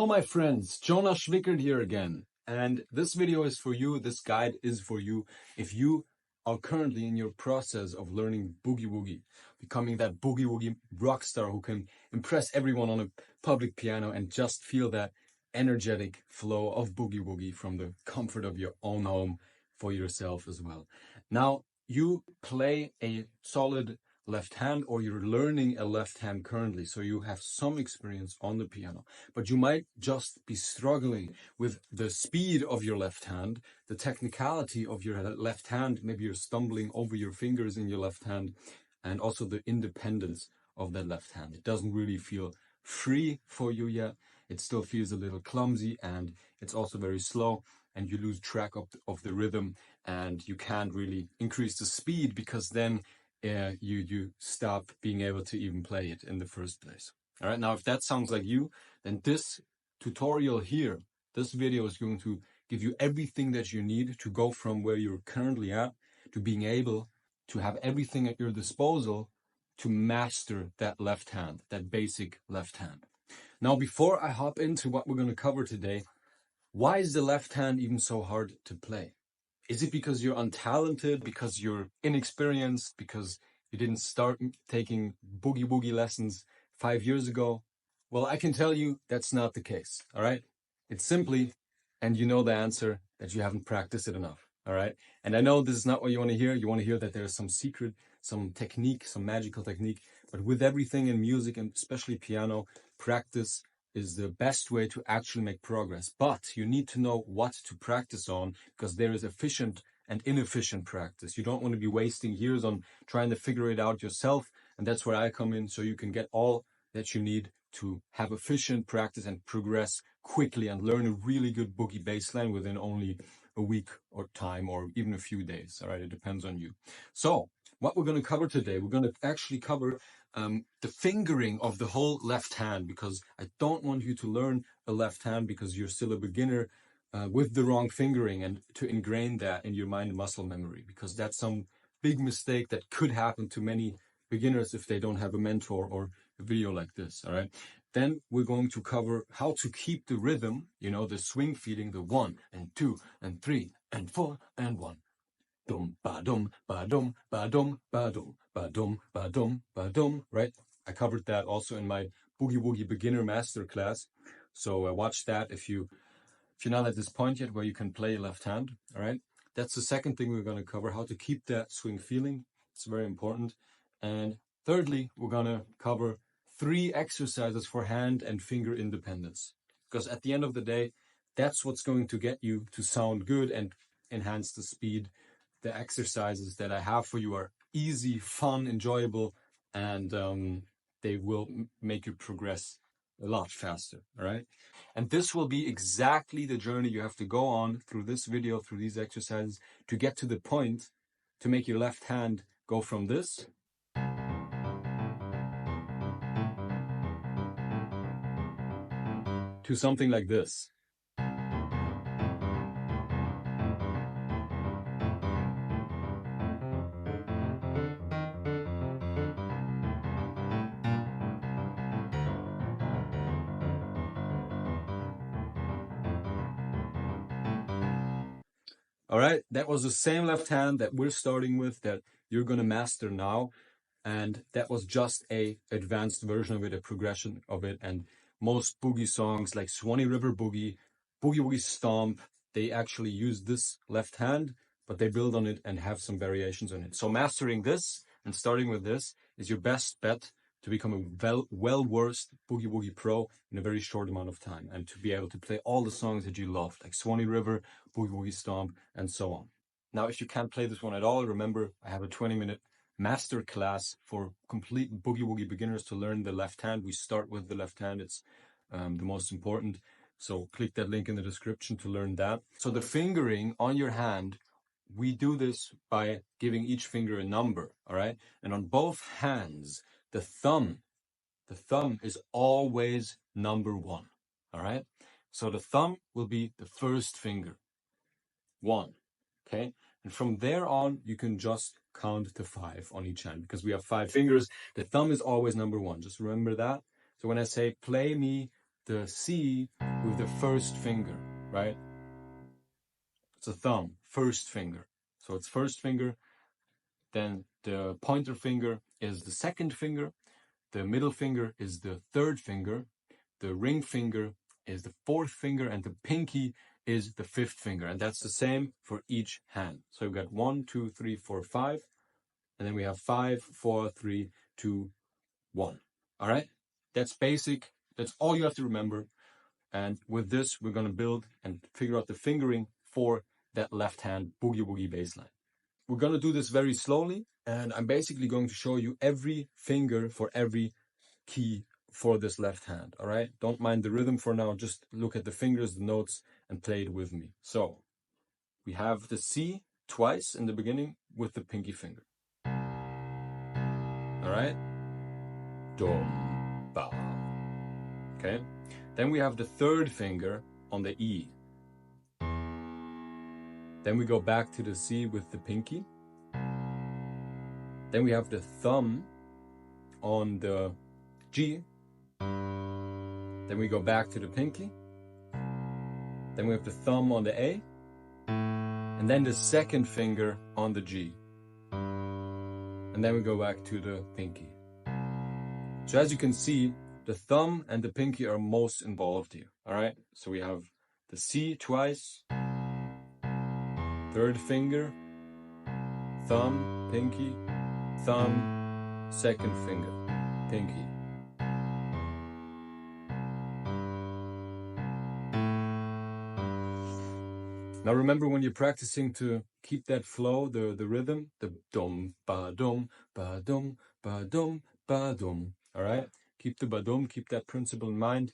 Hello my friends, Jonah here again, and this video is for you, this guide is for you if you are currently in your process of learning Boogie Woogie, becoming that Boogie Woogie rock star who can impress everyone on a public piano and just feel that energetic flow of Boogie Woogie from the comfort of your own home for yourself as well. Now, you play a solid left hand, or you're learning a left hand currently, so you have some experience on the piano, but you might just be struggling with the speed of your left hand, the technicality of your left hand. Maybe you're stumbling over your fingers in your left hand, and also the independence of that left hand. It doesn't really feel free for you yet. It still feels a little clumsy, and it's also very slow, and you lose track of the rhythm, and you can't really increase the speed because then you stop being able to even play it in the first place. All right, now if that sounds like you, then this tutorial here, this video is going to give you everything that you need to go from where you're currently at to being able to have everything at your disposal to master that left hand, that basic left hand. Now, before I hop into what we're going to cover today, why is the left hand even so hard to play? Is it because you're untalented, because you're inexperienced, because you didn't start taking Boogie Woogie lessons 5 years ago? Well, I can tell you that's not the case, all right? It's simply, and you know the answer, that you haven't practiced it enough, all right? And I know this is not what you want to hear. You want to hear that there's some secret, some technique, some magical technique. But with everything in music, and especially piano, practice is the best way to actually make progress. But you need to know what to practice on, because there is efficient and inefficient practice. You don't want to be wasting years on trying to figure it out yourself. And that's where I come in, so you can get all that you need to have efficient practice and progress quickly and learn a really good boogie bass line within only a week or time, or even a few days. All right, it depends on you. So what we're going to cover today, we're going to actually cover the fingering of the whole left hand, because I don't want you to learn a left hand because you're still a beginner with the wrong fingering, and to ingrain that in your mind and muscle memory, because that's some big mistake that could happen to many beginners if they don't have a mentor or a video like this. All right, then we're going to cover how to keep the rhythm, you know, the swing feeling, the 1 and 2 and 3 and 4 and 1. Dum ba dum ba dum ba dum ba dum ba dum ba dum ba dum. Right? I covered that also in my Boogie Woogie beginner masterclass. So watch that if you're not at this point yet where you can play left hand. All right. That's the second thing we're going to cover, how to keep that swing feeling. It's very important. And thirdly, we're going to cover 3 exercises for hand and finger independence, because at the end of the day, that's what's going to get you to sound good and enhance the speed. The exercises that I have for you are easy, fun, enjoyable, and they will make you progress a lot faster, all right? And this will be exactly the journey you have to go on through this video, through these exercises, to get to the point to make your left hand go from this to something like this. All right, that was the same left hand that we're starting with, that you're going to master now. And that was just a advanced version of it, a progression of it. And most boogie songs like Swanee River Boogie, Boogie Woogie Stomp, they actually use this left hand, but they build on it and have some variations on it. So mastering this and starting with this is your best bet to become a well-versed Boogie Woogie pro in a very short amount of time, and to be able to play all the songs that you love, like Swanee River, Boogie Woogie Stomp, and so on. Now, if you can't play this one at all, remember I have a 20-minute masterclass for complete Boogie Woogie beginners to learn the left hand. We start with the left hand. It's the most important. So click that link in the description to learn that. So the fingering on your hand, we do this by giving each finger a number, all right? And on both hands, the thumb is always number 1, all right? So the thumb will be the first finger, 1, okay? And from there on, you can just count to 5 on each hand, because we have 5 fingers. The thumb is always number 1. Just remember that. So when I say play me the C with the first finger, right? It's a thumb, first finger. So it's first finger, then the pointer finger is the second finger, the middle finger is the third finger, the ring finger is the fourth finger, and the pinky is the fifth finger. And that's the same for each hand. So we've got 1, 2, 3, 4, 5. And then we have 5, 4, 3, 2, 1. All right? That's basic. That's all you have to remember. And with this, we're going to build and figure out the fingering for that left hand boogie woogie bass line. We're going to do this very slowly. And I'm basically going to show you every finger for every key for this left hand. All right? Don't mind the rhythm for now. Just look at the fingers, the notes, and play it with me. So we have the C twice in the beginning with the pinky finger. All right? Dom, ba. Okay? Then we have the third finger on the E. Then we go back to the C with the pinky. Then we have the thumb on the G. Then we go back to the pinky. Then we have the thumb on the A. And then the second finger on the G. And then we go back to the pinky. So as you can see, the thumb and the pinky are most involved here. All right? So we have the C twice, third finger, thumb, pinky, thumb, second finger, pinky. Now remember, when you're practicing, to keep that flow, the rhythm, the dum, ba dum, ba dum, ba dum, ba dum. All right? Keep the ba dum, keep that principle in mind,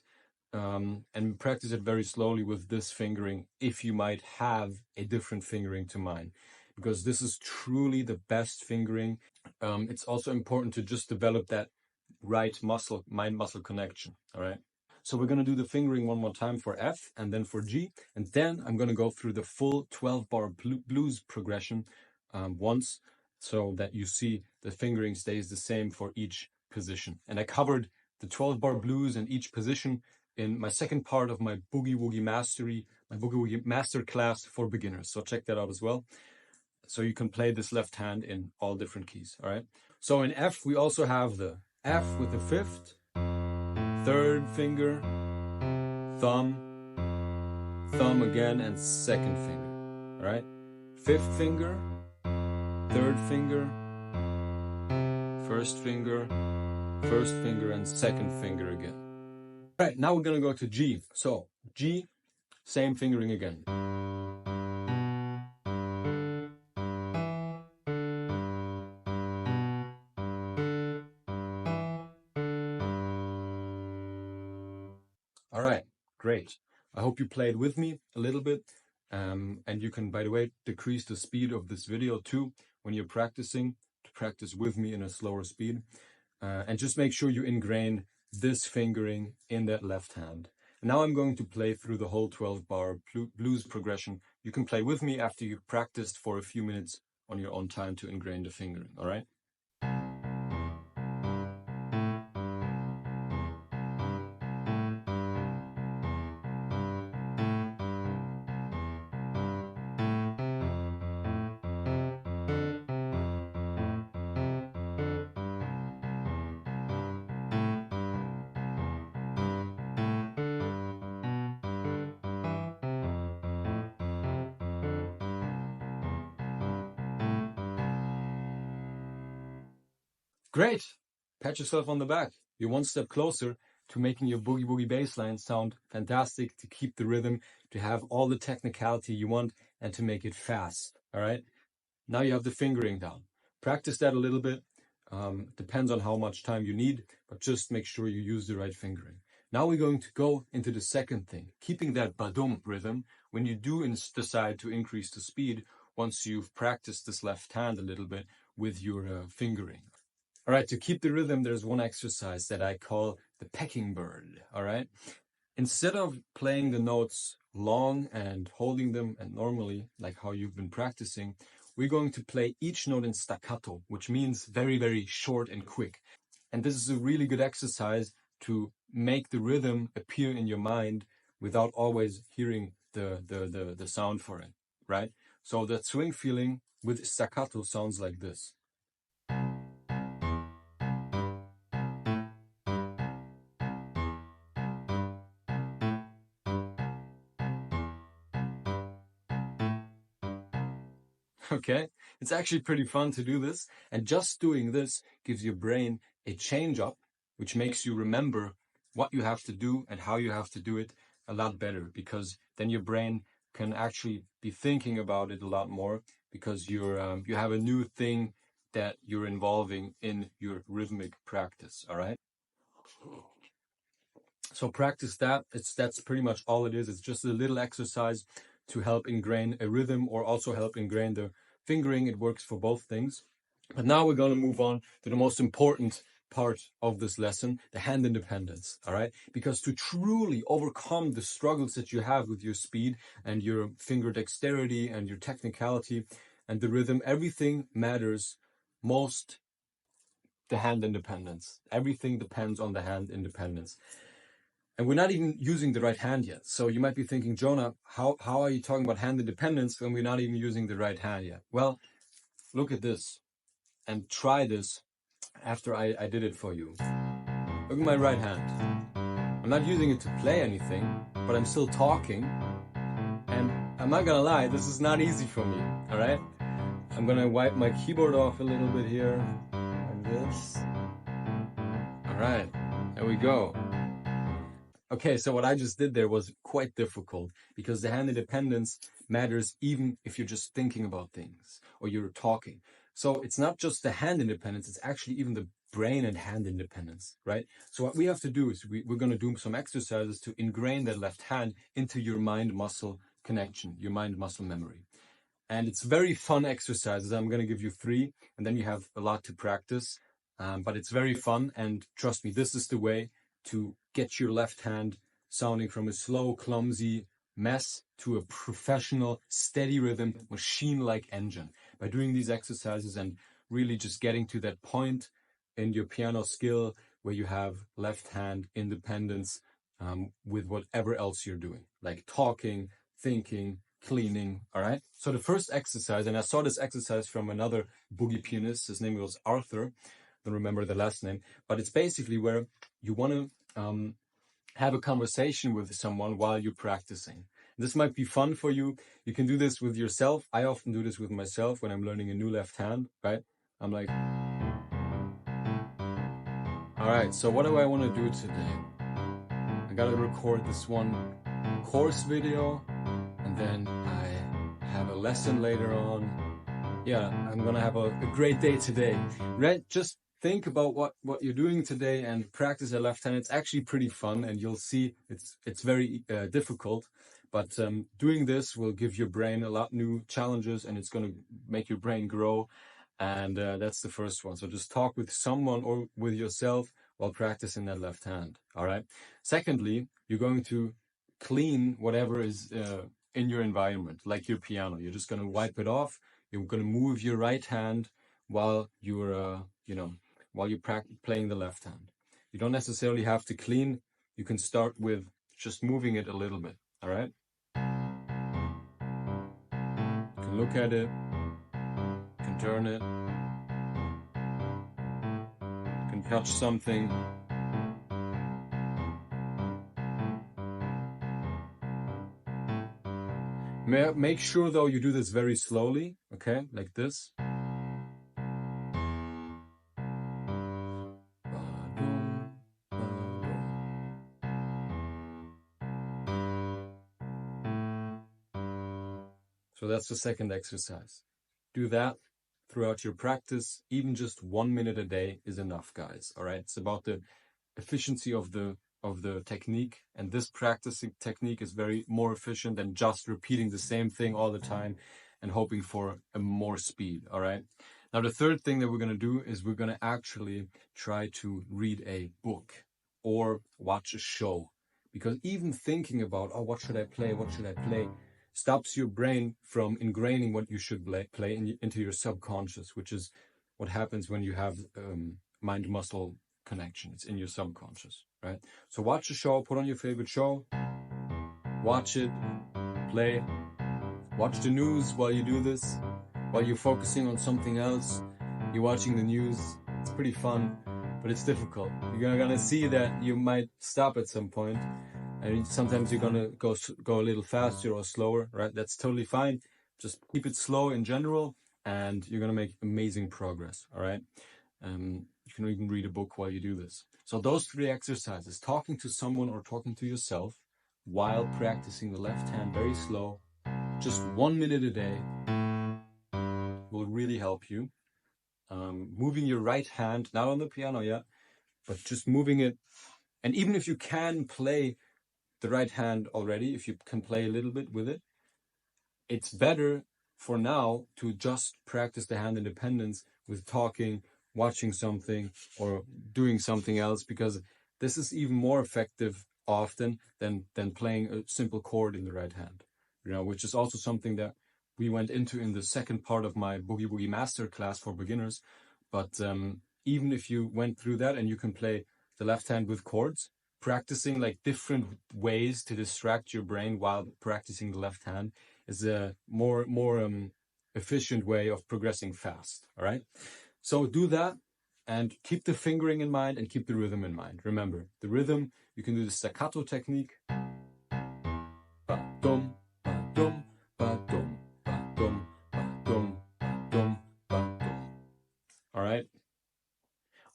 and practice it very slowly with this fingering if you might have a different fingering to mine, because this is truly the best fingering. It's also important to just develop that right muscle, mind-muscle connection. All right? So we're going to do the fingering one more time for F and then for G. And then I'm going to go through the full 12-bar blues progression once, so that you see the fingering stays the same for each position. And I covered the 12-bar blues in each position in my second part of my Boogie Woogie Mastery, my Boogie Woogie Masterclass for beginners. So check that out as well. So you can play this left hand in all different keys, all right? So in F, we also have the F with the fifth, third finger, thumb, thumb again, and second finger, all right? Fifth finger, third finger, first finger, and second finger again. All right, now we're gonna go to G. So G, same fingering again. All right, great. I hope you played with me a little bit. And you can, by the way, decrease the speed of this video too when you're practicing, to practice with me in a slower speed. And just make sure you ingrain this fingering in that left hand. Now I'm going to play through the whole 12-bar blues progression. You can play with me after you've practiced for a few minutes on your own time to ingrain the fingering, all right? Great! Pat yourself on the back. You're one step closer to making your Boogie Woogie bassline sound fantastic, to keep the rhythm, to have all the technicality you want, and to make it fast, all right? Now you have the fingering down. Practice that a little bit. Depends on how much time you need, but just make sure you use the right fingering. Now we're going to go into the second thing, keeping that badum rhythm when you do decide to increase the speed once you've practiced this left hand a little bit with your fingering. All right, to keep the rhythm, there's one exercise that I call the pecking bird, all right? Instead of playing the notes long and holding them and normally, like how you've been practicing, we're going to play each note in staccato, which means very, very short and quick. And this is a really good exercise to make the rhythm appear in your mind without always hearing the sound for it, right? So that swing feeling with staccato sounds like this. Okay, it's actually pretty fun to do this, and just doing this gives your brain a change up, which makes you remember what you have to do and how you have to do it a lot better, because then your brain can actually be thinking about it a lot more, because you have a new thing that you're involving in your rhythmic practice. All right. So practice that. That's pretty much all it is. It's just a little exercise to help ingrain a rhythm or also help ingrain the fingering. It works for both things. But now we're going to move on to the most important part of this lesson, the hand independence, all right? Because to truly overcome the struggles that you have with your speed and your finger dexterity and your technicality and the rhythm, everything matters most the hand independence. Everything depends on the hand independence. And we're not even using the right hand yet. So you might be thinking, Jonah, how are you talking about hand independence when we're not even using the right hand yet? Well, look at this and try this after I did it for you. Look at my right hand. I'm not using it to play anything, but I'm still talking. And I'm not gonna lie, this is not easy for me, all right? I'm gonna wipe my keyboard off a little bit here, like this. All right, there we go. Okay, so what I just did there was quite difficult because the hand independence matters even if you're just thinking about things or you're talking. So it's not just the hand independence, it's actually even the brain and hand independence, right? So what we have to do is we're going to do some exercises to ingrain that left hand into your mind-muscle connection, your mind-muscle memory. And it's very fun exercises. I'm going to give you 3, and then you have a lot to practice. But it's very fun, and trust me, this is the way to get your left hand sounding from a slow, clumsy mess to a professional, steady rhythm, machine-like engine. By doing these exercises and really just getting to that point in your piano skill where you have left hand independence with whatever else you're doing, like talking, thinking, cleaning, all right? So the first exercise, and I saw this exercise from another boogie pianist, his name was Arthur, don't remember the last name, but it's basically where you want to have a conversation with someone while you're practicing. This might be fun for you. You can do this with yourself. I often do this with myself when I'm learning a new left hand, right? I'm like, all right, so what do I want to do today? I gotta record this one course video, and then I have a lesson later on. Yeah, I'm gonna have a great day today, right? Just think about what you're doing today and practice a left hand. It's actually pretty fun, and you'll see it's very difficult, but doing this will give your brain a lot new challenges, and it's gonna make your brain grow. And that's the first one. So just talk with someone or with yourself while practicing that left hand. All right. Secondly, you're going to clean whatever is in your environment, like your piano. You're just going to wipe it off. You're going to move your right hand while you're, while you're playing the left hand. You don't necessarily have to clean. You can start with just moving it a little bit. All right. You can look at it. You can turn it. You can touch something. Make sure, though, you do this very slowly, okay? Like this. So that's the second exercise. Do that throughout your practice. Even just 1 minute a day is enough, guys, all right? It's about the efficiency of the technique, and this practicing technique is very more efficient than just repeating the same thing all the time and hoping for a more speed. All right, now the third thing that we're going to do is we're going to actually try to read a book or watch a show, because even thinking about, oh, what should I play, stops your brain from ingraining what you should play into your subconscious, which is what happens when you have mind muscle connection. It's in your subconscious. right? So watch a show, put on your favorite show, watch it, play, watch the news while you do this, while you're focusing on something else. You're watching the news. It's pretty fun, but it's difficult. You're gonna see that you might stop at some point, and sometimes you're gonna go a little faster or slower, right? That's totally fine. Just keep it slow in general, and you're gonna make amazing progress. All right. You can even read a book while you do this. So those 3 exercises: talking to someone or talking to yourself while practicing the left hand very slow, just 1 minute a day, will really help you. Moving your right hand, not on the piano yet, but just moving it. And even if you can play the right hand already, if you can play a little bit with it, it's better for now to just practice the hand independence with talking, watching something, or doing something else, because this is even more effective often than playing a simple chord in the right hand, which is also something that we went into in the second part of my Boogie Woogie Masterclass for beginners. But even if you went through that and you can play the left hand with chords, practicing like different ways to distract your brain while practicing the left hand is a more efficient way of progressing fast. All right. So do that and keep the fingering in mind and keep the rhythm in mind. Remember, the rhythm, you can do the staccato technique. Ba-dum, ba-dum, ba-dum, ba-dum, ba-dum, ba-dum, ba-dum. All right.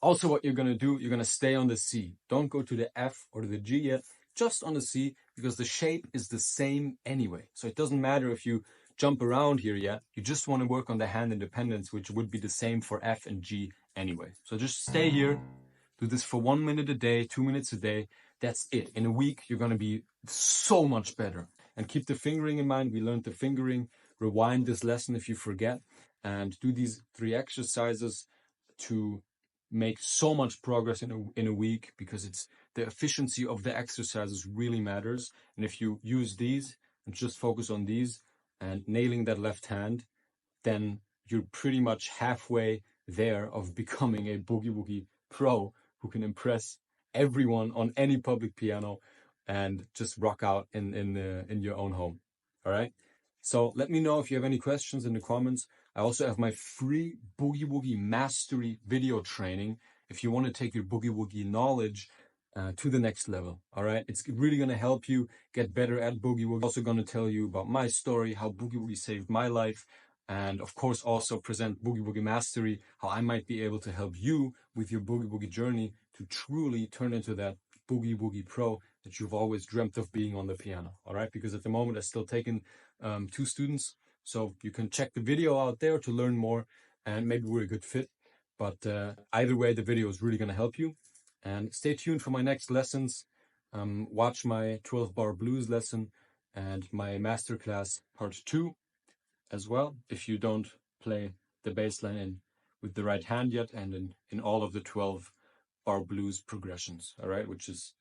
Also, what you're going to do, you're going to stay on the C. Don't go to the F or the G yet, just on the C, because the shape is the same anyway. So it doesn't matter if you jump around here yet. You just want to work on the hand independence, which would be the same for F and G anyway. So just stay here. Do this for 1 minute a day, 2 minutes a day. That's it. In a week, you're going to be so much better. And keep the fingering in mind. We learned the fingering. Rewind this lesson if you forget. And do these 3 exercises to make so much progress in a week, because it's the efficiency of the exercises really matters. And if you use these and just focus on these and nailing that left hand, then you're pretty much halfway there of becoming a Boogie Woogie pro who can impress everyone on any public piano and just rock out in your own home. All right. So let me know if you have any questions in the comments. I also have my free Boogie Woogie Mastery video training if you want to take your Boogie Woogie knowledge to the next level. All right. It's really going to help you get better at Boogie Woogie. Also going to tell you about my story, how Boogie Woogie saved my life. And of course, also present Boogie Woogie Mastery, how I might be able to help you with your Boogie Woogie journey to truly turn into that Boogie Woogie pro that you've always dreamt of being on the piano. All right. Because at the moment, I'm still taking 2 students. So you can check the video out there to learn more, and maybe we're a good fit. But either way, the video is really going to help you. And stay tuned for my next lessons. Watch my 12-bar blues lesson and my masterclass part 2 as well, if you don't play the bass line in with the right hand yet, and in all of the 12-bar blues progressions. All right, which is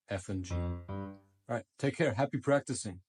F and G. All right, take care. Happy practicing.